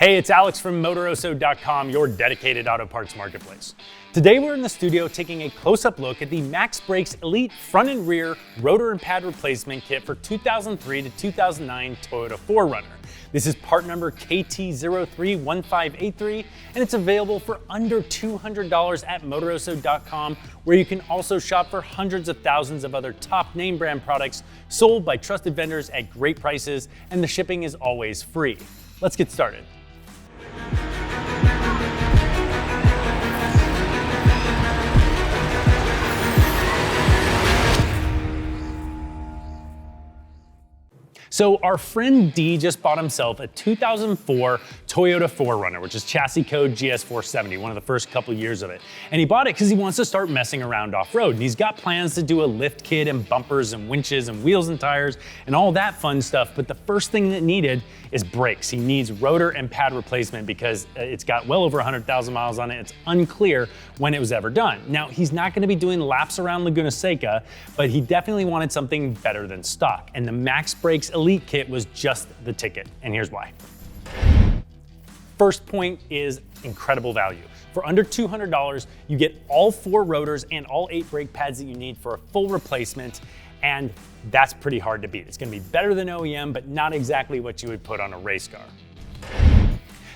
Hey, it's Alex from Motoroso.com, your dedicated auto parts marketplace. Today we're in the studio taking a close-up look at the Max Brakes Elite front and rear rotor and pad replacement kit for 2003 to 2009 Toyota 4Runner. This is part number KT031583, and it's available for under $200 at Motoroso.com, where you can also shop for hundreds of thousands of other top name brand products sold by trusted vendors at great prices, and the shipping is always free. Let's get started. So our friend D just bought himself a 2004 Toyota 4Runner, which is chassis code GS470, one of the first couple years of it. And he bought it because he wants to start messing around off-road. And he's got plans to do a lift kit and bumpers and winches and wheels and tires and all that fun stuff. But the first thing that needed is brakes. He needs rotor and pad replacement because it's got well over 100,000 miles on it. It's unclear when it was ever done. Now, he's not going to be doing laps around Laguna Seca, but he definitely wanted something better than stock. And the Max Brakes Elite kit was just the ticket, and here's why. First point is incredible value. For under $200, you get all 4 rotors and all 8 brake pads that you need for a full replacement, and that's pretty hard to beat. It's gonna be better than OEM, but not exactly what you would put on a race car.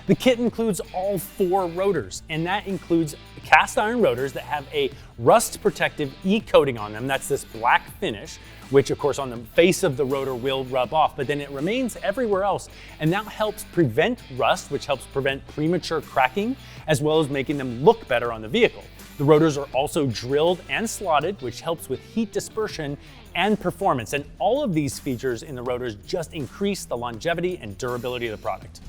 The kit includes all 4 rotors, and that includes cast iron rotors that have a rust protective E-coating on them. That's this black finish, which of course on the face of the rotor will rub off, but then it remains everywhere else. And that helps prevent rust, which helps prevent premature cracking, as well as making them look better on the vehicle. The rotors are also drilled and slotted, which helps with heat dispersion and performance. And all of these features in the rotors just increase the longevity and durability of the product.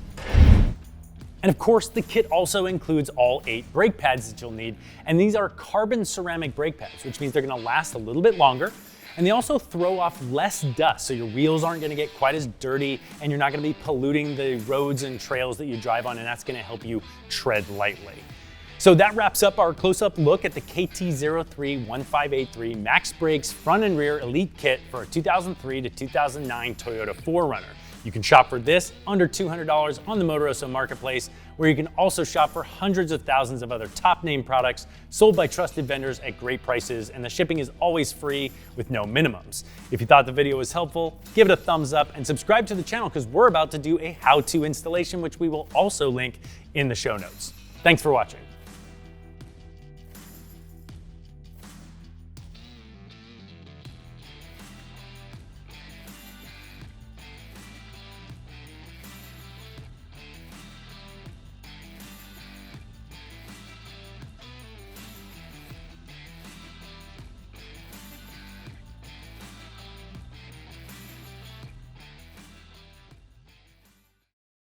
And of course, the kit also includes all 8 brake pads that you'll need. And these are carbon ceramic brake pads, which means they're gonna last a little bit longer. And they also throw off less dust, so your wheels aren't gonna get quite as dirty, and you're not gonna be polluting the roads and trails that you drive on, and that's gonna help you tread lightly. So that wraps up our close-up look at the KT031583 Max Brakes front and rear Elite kit for a 2003 to 2009 Toyota 4Runner. You can shop for this under $200 on the Motoroso marketplace, where you can also shop for hundreds of thousands of other top name products sold by trusted vendors at great prices, and the shipping is always free with no minimums. If you thought the video was helpful, give it a thumbs up and subscribe to the channel because we're about to do a how-to installation, which we will also link in the show notes. Thanks for watching.